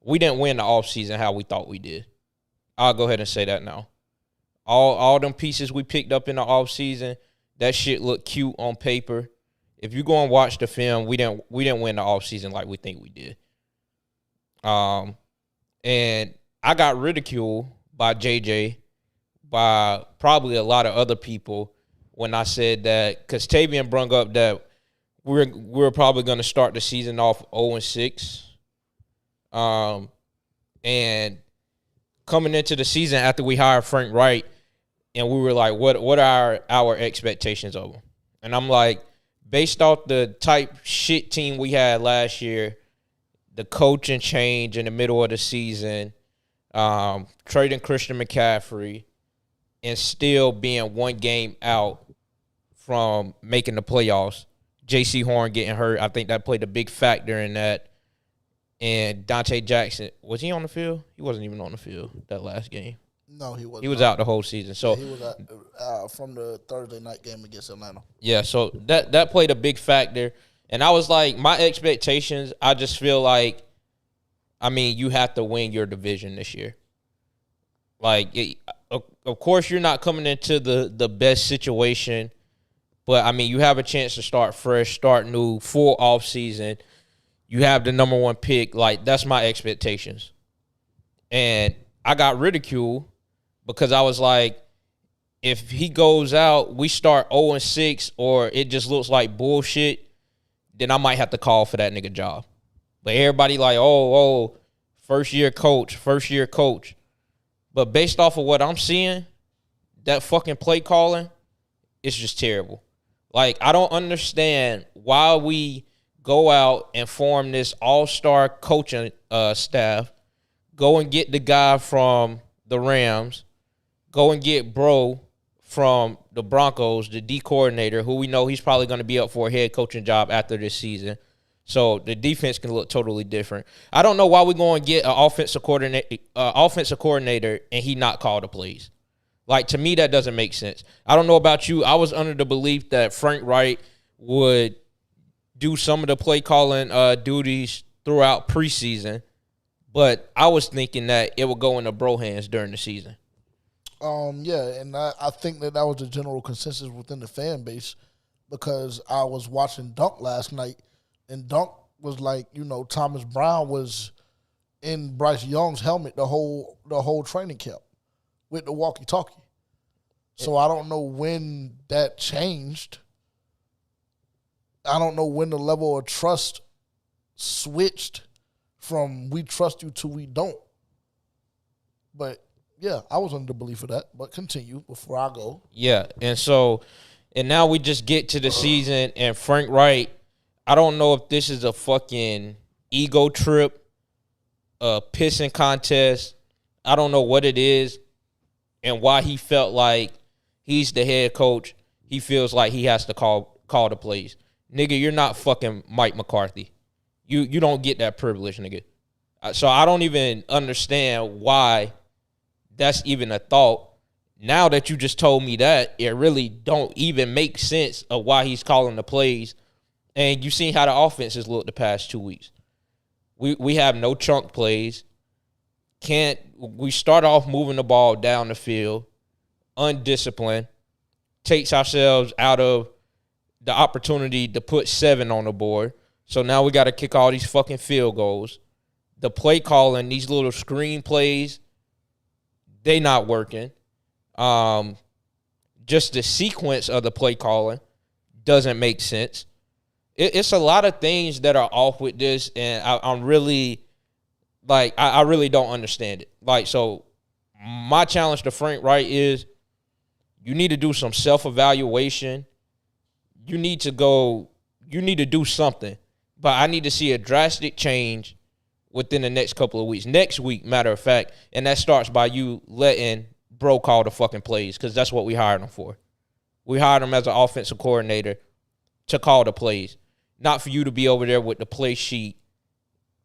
we didn't win the offseason how we thought we did. I'll go ahead and say that now. All them pieces we picked up in the offseason, that shit looked cute on paper. If you go and watch the film, we didn't win the offseason like we think we did. And I got ridiculed by JJ, by probably a lot of other people when I said that, because Tavian brung up that we're probably going to start the season off 0-6. And coming into the season after we hired Frank Reich, and we were like, what are our expectations of him? And I'm like, based off the type shit team we had last year, the coaching change in the middle of the season, trading Christian McCaffrey, and still being one game out from making the playoffs. J.C. Horn getting hurt, I think that played a big factor in that. And Dante Jackson, was he on the field? He wasn't even on the field that last game. No, he wasn't. He was out the whole season. So he was out from the Thursday night game against Atlanta. Yeah, so that played a big factor. And I was like, my expectations, I just feel like, I mean, you have to win your division this year. Like, of course, you're not coming into the best situation, but, I mean, you have a chance to start fresh, start new, full offseason. You have the number one pick. Like, that's my expectations. And I got ridiculed because I was like, if he goes out, we start 0-6, or it just looks like bullshit, then I might have to call for that nigga job. But everybody like, oh, first-year coach. But based off of what I'm seeing, that fucking play calling is just terrible. Like, I don't understand why we go out and form this all-star coaching staff, go and get the guy from the Rams, go and get Bro from the Broncos, the D coordinator, who we know he's probably going to be up for a head coaching job after this season. So the defense can look totally different. I don't know why we're going to get an offensive coordinator and he not call the plays. Like, to me, that doesn't make sense. I don't know about you. I was under the belief that Frank Reich would do some of the play calling duties throughout preseason, but I was thinking that it would go into Bro hands during the season. Yeah, and I think that was the general consensus within the fan base, because I was watching Dunk last night, and Dunk was like, Thomas Brown was in Bryce Young's helmet the whole training camp with the walkie-talkie. So I don't know when that changed. I don't know when the level of trust switched from we trust you to we don't. But, yeah, I was under the belief of that. But continue before I go. Yeah, and now we just get to the season, and Frank Reich, I don't know if this is a fucking ego trip, a pissing contest. I don't know what it is and why he felt like he's the head coach. He feels like he has to call the plays. Nigga, you're not fucking Mike McCarthy. You don't get that privilege, nigga. So I don't even understand why that's even a thought. Now that you just told me that, it really don't even make sense of why he's calling the plays. And you've seen how the offense has looked the past 2 weeks. We have no chunk plays. We start off moving the ball down the field, undisciplined, takes ourselves out of the opportunity to put 7 on the board. So now we got to kick all these fucking field goals. The play calling, these little screen plays, they not working. Just the sequence of the play calling doesn't make sense. It's a lot of things that are off with this, and I'm really, like, I really don't understand it. Like, so my challenge to Frank Reich is you need to do some self-evaluation. You need to do something. But I need to see a drastic change within the next couple of weeks. Next week, matter of fact, and that starts by you letting Bro call the fucking plays, because that's what we hired him for. We hired him as an offensive coordinator to call the plays, not for you to be over there with the play sheet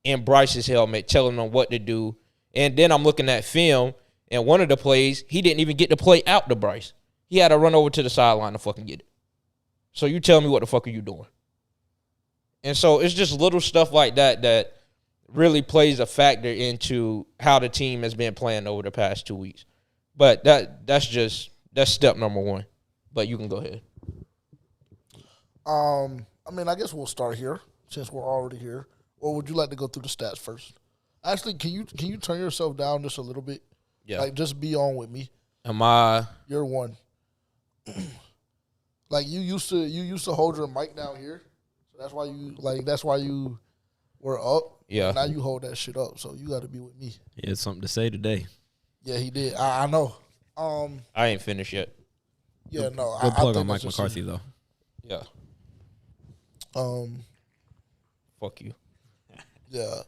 in Bryce's helmet telling them what to do. And then I'm looking at film, and one of the plays, he didn't even get the play out to Bryce. He had to run over to the sideline to fucking get it. So you tell me what the fuck are you doing? And so it's just little stuff like that really plays a factor into how the team has been playing over the past 2 weeks. But that's step number one. But you can go ahead. I mean, I guess we'll start here since we're already here. Or would you like to go through the stats first? Actually, can you turn yourself down just a little bit? Yeah. Like, just be on with me. Am I? You're one. Like you used to hold your mic down here, so that's why you were up. Yeah. Now you hold that shit up, so you got to be with me. He had something to say today. Yeah, he did. I know. I ain't finished yet. Yeah, no. Good plug I on Mike McCarthy though. Yeah. Fuck you. Yeah.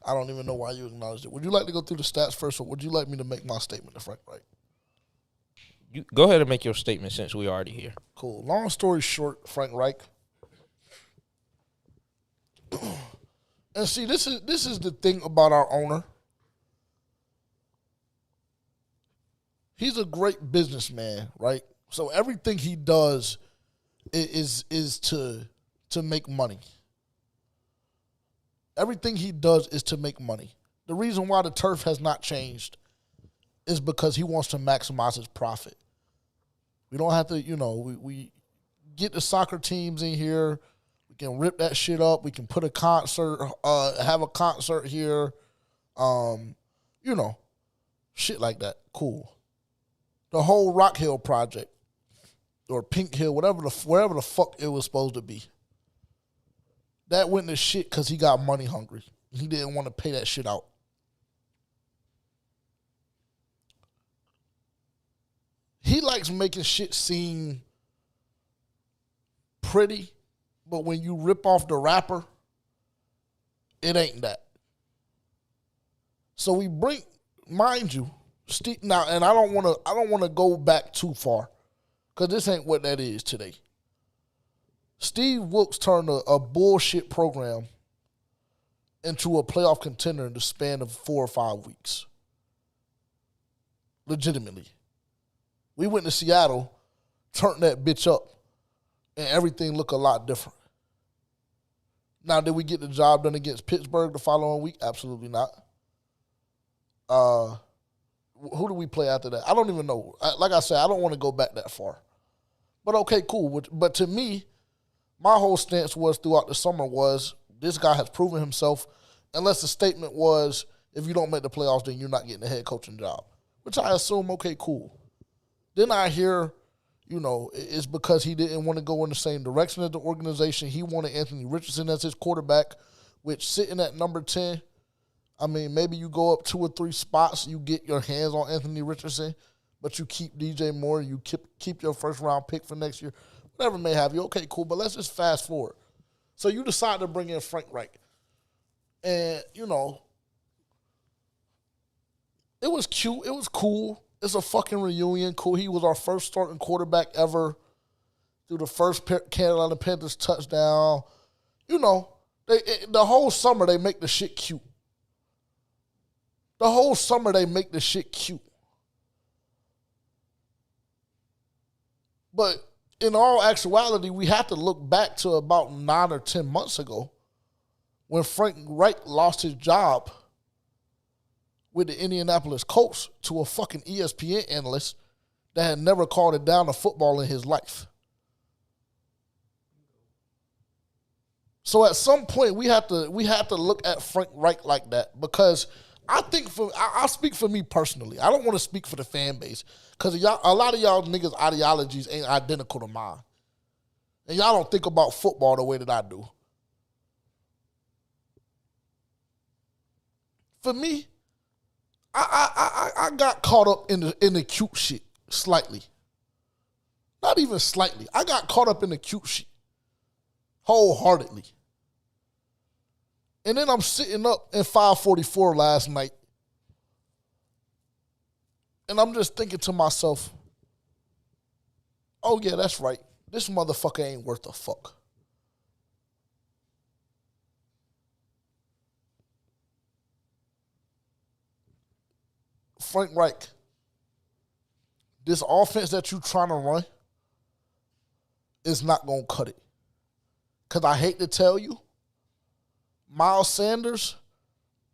I don't even know why you acknowledged it. Would you like to go through the stats first, or would you like me to make my statement to Frank Reich? You go ahead and make your statement since we already here. Cool. Long story short, Frank Reich. And see, this is the thing about our owner. He's a great businessman, right? So everything he does is to make money. Everything he does is to make money. The reason why the turf has not changed is because he wants to maximize his profit. We don't have to, we get the soccer teams in here. We can rip that shit up. We can put a concert, have a concert here. Shit like that. Cool. The whole Rock Hill project or Pink Hill, wherever the fuck it was supposed to be. That went to shit because he got money hungry. He didn't want to pay that shit out. He likes making shit seem pretty, but when you rip off the wrapper, it ain't that. So we bring, mind you, Steve, now, and I don't want to go back too far, because this ain't what that is today. Steve Wilkes turned a bullshit program into a playoff contender in the span of 4 or 5 weeks. Legitimately. We went to Seattle, turned that bitch up, and everything looked a lot different. Now, did we get the job done against Pittsburgh the following week? Absolutely not. Who do we play after that? I don't even know. Like I said, I don't want to go back that far. But okay, cool. But to me, my whole stance was throughout the summer was this guy has proven himself, unless the statement was, if you don't make the playoffs, then you're not getting a head coaching job, which I assume, okay, cool. Then I hear, it's because he didn't want to go in the same direction as the organization. He wanted Anthony Richardson as his quarterback, which sitting at number 10, I mean, maybe you go up 2 or 3 spots, you get your hands on Anthony Richardson, but you keep DJ Moore, you keep your first-round pick for next year. Whatever may have you. Okay, cool, but let's just fast forward. So you decide to bring in Frank Reich. And, it was cute. It was cool. It's a fucking reunion. Cool. He was our first starting quarterback ever through the first Carolina Panthers touchdown. The whole summer they make the shit cute. The whole summer they make the shit cute. But in all actuality, we have to look back to about 9 or 10 months ago when Frank Reich lost his job with the Indianapolis Colts to a fucking ESPN analyst that had never called it down to football in his life. So at some point we have to look at Frank Reich like that, because I think I speak for me personally. I don't want to speak for the fan base, because a lot of y'all niggas' ideologies ain't identical to mine. And y'all don't think about football the way that I do. For me, I got caught up in the cute shit slightly. Not even slightly. I got caught up in the cute shit wholeheartedly. And then I'm sitting up in 544 last night, and I'm just thinking to myself, oh yeah, that's right. This motherfucker ain't worth a fuck. Frank Reich, this offense that you trying to run is not going to cut it. Because I hate to tell you, Miles Sanders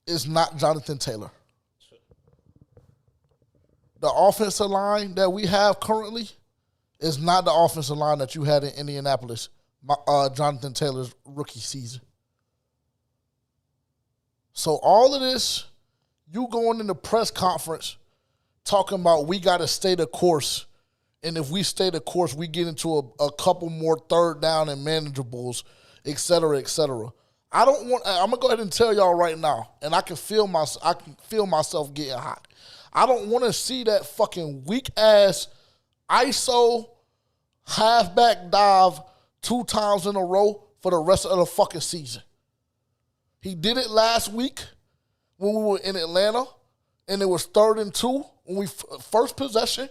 is not Jonathan Taylor. The offensive line that we have currently is not the offensive line that you had in Indianapolis, Jonathan Taylor's rookie season. So all of this, you going in the press conference talking about we got to stay the course, and if we stay the course, we get into a couple more third down and manageables, et cetera, et cetera. I'm gonna go ahead and tell y'all right now, and I can feel myself getting hot. I don't want to see that fucking weak ass ISO halfback dive 2 times in a row for the rest of the fucking season. He did it last week when we were in Atlanta, and it was 3rd and 2 when we first possession.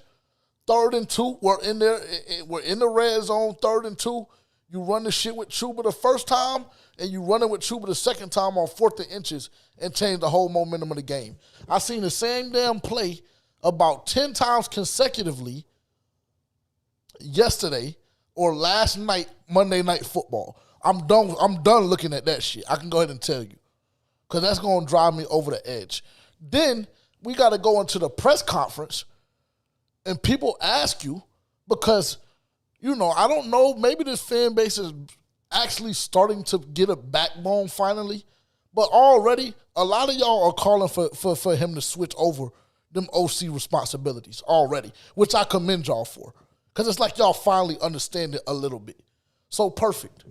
3rd and 2, we're in there. We're in the red zone. 3rd and 2. You run the shit with Chuba the first time, and you run it with Chuba the second time on 4th and inches and change the whole momentum of the game. I seen the same damn play about 10 times consecutively yesterday or last night, Monday Night Football. I'm done looking at that shit. I can go ahead and tell you, because that's going to drive me over the edge. Then we got to go into the press conference, and people ask you, because, you know, I don't know, maybe this fan base is actually starting to get a backbone finally, but already a lot of y'all are calling for him to switch over them OC responsibilities already, which I commend y'all for, because it's like y'all finally understand it a little bit. So perfect.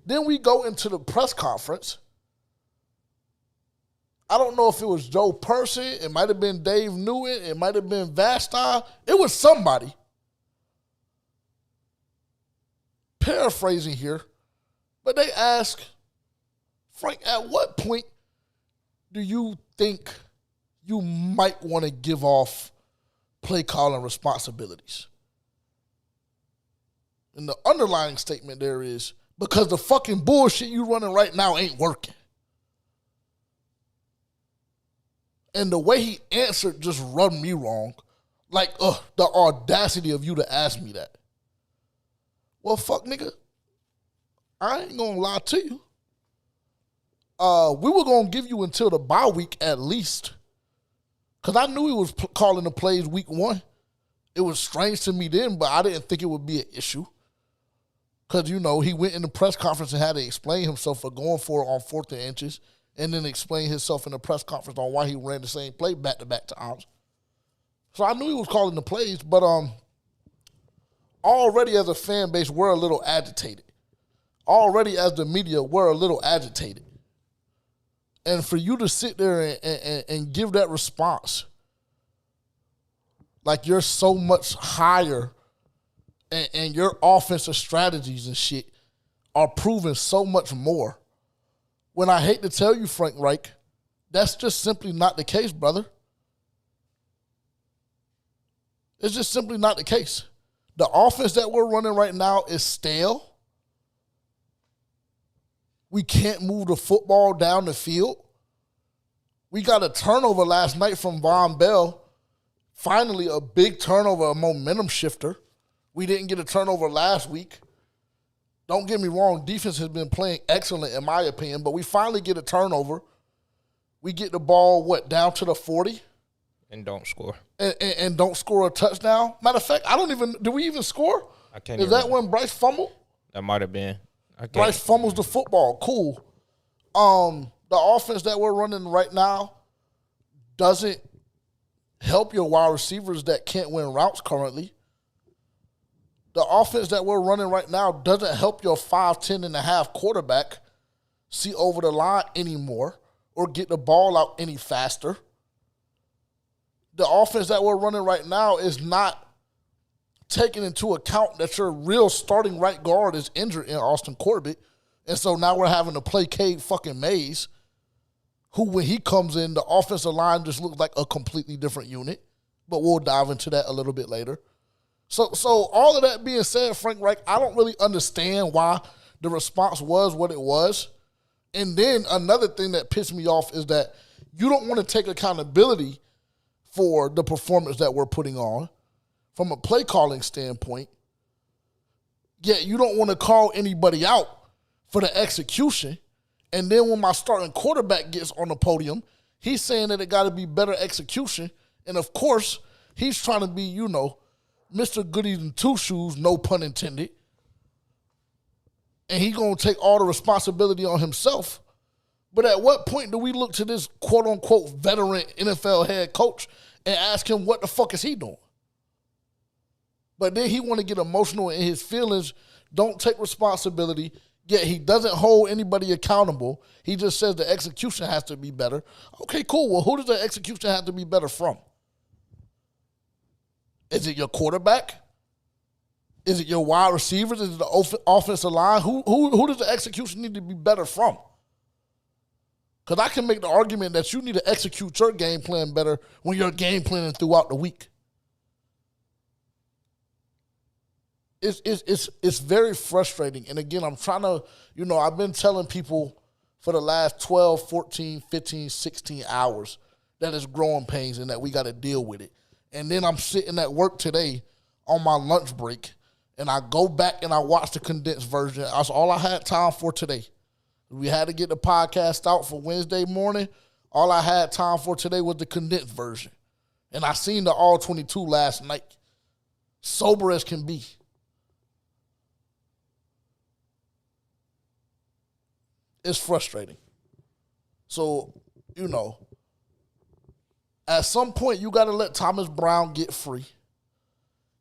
Then we go into the press conference. I don't know if it was Joe Percy. It might have been Dave Newitt. It might have been Vasta. It was somebody. Paraphrasing here. But they ask, Frank, at what point do you think you might want to give off play calling responsibilities? And the underlying statement there is, because the fucking bullshit you running right now ain't working. And the way he answered just rubbed me wrong. Like, the audacity of you to ask me that. Well, fuck, nigga. I ain't gonna lie to you. We were gonna give you until the bye week at least. Because I knew he was calling the plays week 1. It was strange to me then, but I didn't think it would be an issue. Because, you know, he went in the press conference and had to explain himself for going for it on 4th and inches, and then explain himself in the press conference on why he ran the same play back-to-back times. So I knew he was calling the plays, but already as a fan base, we're a little agitated. Already as the media, we're a little agitated. And for you to sit there and give that response, like you're so much higher and your offensive strategies and shit are proving so much more, when I hate to tell you, Frank Reich, that's just simply not the case, brother. It's just simply not the case. The offense that we're running right now is stale. We can't move the football down the field. We got a turnover last night from Von Bell. Finally, a big turnover, a momentum shifter. We didn't get a turnover last week. Don't get me wrong, defense has been playing excellent in my opinion, but we finally get a turnover. We get the ball, down to the 40? And don't score. And don't score a touchdown. Matter of fact, do we even score? I can't Is that when Bryce fumbled? That might have been. Bryce fumbles the football. Cool. The offense that we're running right now doesn't help your wide receivers that can't win routes currently. The offense that we're running right now doesn't help your 5'10" and a half quarterback see over the line anymore or get the ball out any faster. The offense that we're running right now is not taking into account that your real starting right guard is injured in Austin Corbett. And so now we're having to play Cade fucking Mays, who, when he comes in, the offensive line just looks like a completely different unit. But we'll dive into that a little bit later. So all of that being said, Frank Reich, I don't really understand why the response was what it was. And then another thing that pissed me off is that you don't want to take accountability for the performance that we're putting on from a play calling standpoint, yet you don't want to call anybody out for the execution. And then when my starting quarterback gets on the podium, He's saying that it got to be better execution. And, of course, he's trying to be, Mr. Goodies and Two Shoes, no pun intended. And he's going to take all the responsibility on himself. But at what point do we look to this quote-unquote veteran NFL head coach and ask him what the fuck is he doing? But then he want to get emotional in his feelings, don't take responsibility, yet he doesn't hold anybody accountable. He just says the execution has to be better. Okay, cool. Well, who does the execution have to be better from? Is it your quarterback? Is it your wide receivers? Is it the offensive line? Who does the execution need to be better from? Because I can make the argument that you need to execute your game plan better when you're game planning throughout the week. It's very frustrating. And again, I'm trying to, I've been telling people for the last 12, 14, 15, 16 hours that it's growing pains and that we got to deal with it. And then I'm sitting at work today on my lunch break, and I go back and I watch the condensed version. That's all I had time for today. We had to get the podcast out for Wednesday morning. All I had time for today was the condensed version. And I seen the All 22 last night. Sober as can be. It's frustrating. So, at some point you got to let Thomas Brown get free.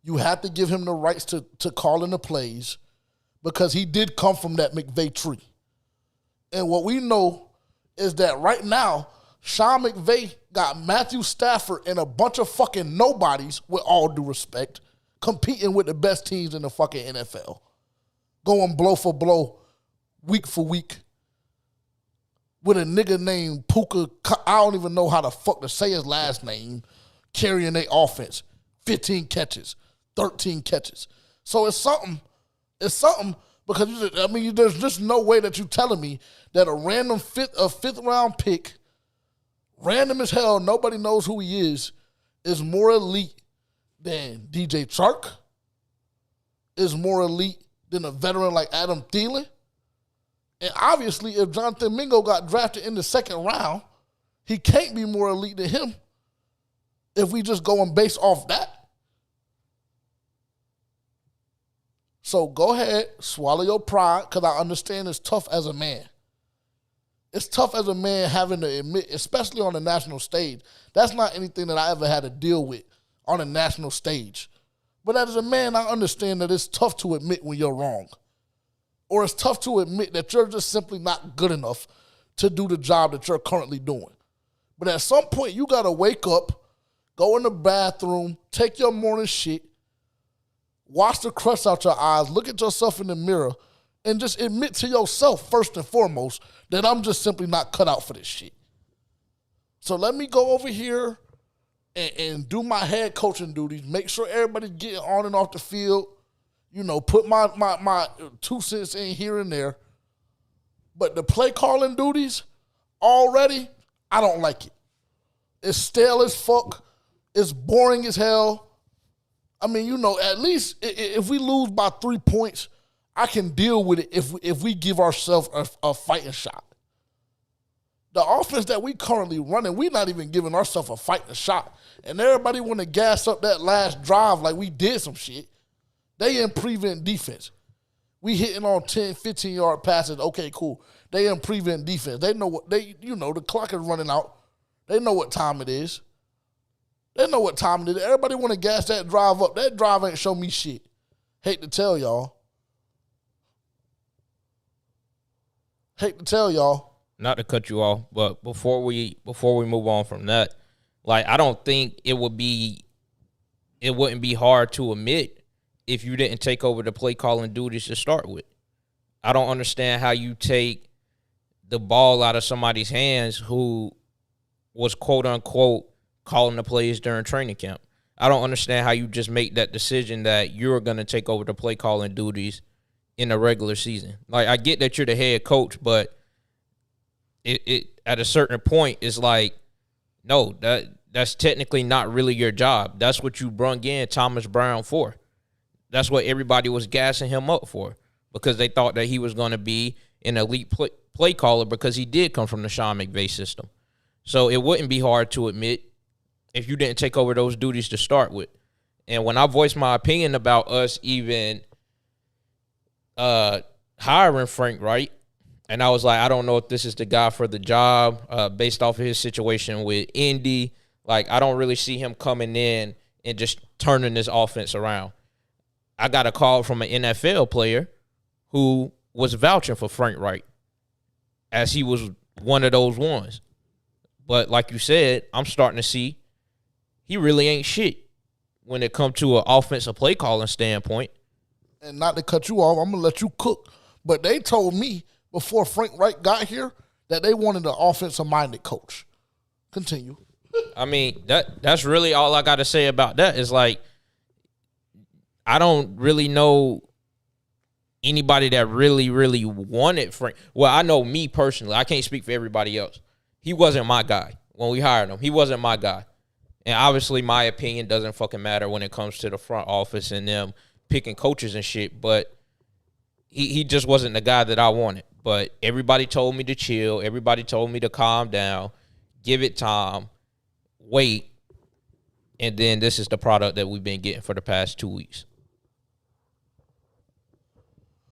You have to give him the rights to call in the plays because he did come from that McVay tree. And what we know is that right now, Sean McVay got Matthew Stafford and a bunch of fucking nobodies, with all due respect, competing with the best teams in the fucking NFL. Going blow for blow, week for week, with a nigga named Puka, I don't even know how the fuck to say his last name, carrying their offense. 15 catches, 13 catches. So it's something because, there's just no way that you're telling me that a random fifth round pick, random as hell, nobody knows who he is more elite than DJ Chark, is more elite than a veteran like Adam Thielen. And obviously, if Jonathan Mingo got drafted in the second round, he can't be more elite than him if we just going based off that. So go ahead, swallow your pride, because I understand it's tough as a man. It's tough as a man having to admit, especially on the national stage. That's not anything that I ever had to deal with on a national stage. But as a man, I understand that it's tough to admit when you're wrong. Or it's tough to admit that you're just simply not good enough to do the job that you're currently doing. But at some point, you got to wake up, go in the bathroom, take your morning shit, wash the crust out your eyes, look at yourself in the mirror, and just admit to yourself, first and foremost, that I'm just simply not cut out for this shit. So let me go over here and do my head coaching duties, make sure everybody's getting on and off the field, put my 2 cents in here and there. But the play calling duties, already, I don't like it. It's stale as fuck. It's boring as hell. At least if we lose by 3 points, I can deal with it if we give ourselves a fighting shot. The offense that we currently running, we're not even giving ourselves a fighting shot. And everybody want to gas up that last drive like we did some shit. They in prevent defense. We hitting on 10, 15-yard passes. Okay, cool. They in prevent defense. They know the clock is running out. They know what time it is. Everybody want to gas that drive up. That drive ain't show me shit. Hate to tell y'all. Not to cut you off, but before we move on from that, I don't think it wouldn't be hard to admit if you didn't take over the play calling duties to start with. I don't understand how you take the ball out of somebody's hands who was quote unquote calling the plays during training camp. I don't understand how you just make that decision that you're going to take over the play calling duties in the regular season. I get that you're the head coach, but it at a certain point is no, that's technically not really your job. That's what you brung in Thomas Brown for. That's what everybody was gassing him up for, because they thought that he was going to be an elite play caller because he did come from the Sean McVay system. So it wouldn't be hard to admit if you didn't take over those duties to start with. And when I voiced my opinion about us even hiring Frank Reich, and I was like, I don't know if this is the guy for the job based off of his situation with Indy. Like, I don't really see him coming in and just turning this offense around. I got a call from an NFL player who was vouching for Frank Reich as he was one of those ones. But like you said, I'm starting to see he really ain't shit when it comes to an offensive play calling standpoint. And not to cut you off, I'm going to let you cook. But they told me before Frank Reich got here that they wanted an offensive-minded coach. Continue. I mean, that's really all I got to say about that is, like, I don't really know anybody that really, really wanted Frank. Well, I know me personally. I can't speak for everybody else. He wasn't my guy when we hired him. He wasn't my guy. And obviously my opinion doesn't fucking matter when it comes to the front office and them picking coaches and shit, but he just wasn't the guy that I wanted. But everybody told me to chill. Everybody told me to calm down, give it time, wait, and then this is the product that we've been getting for the past 2 weeks.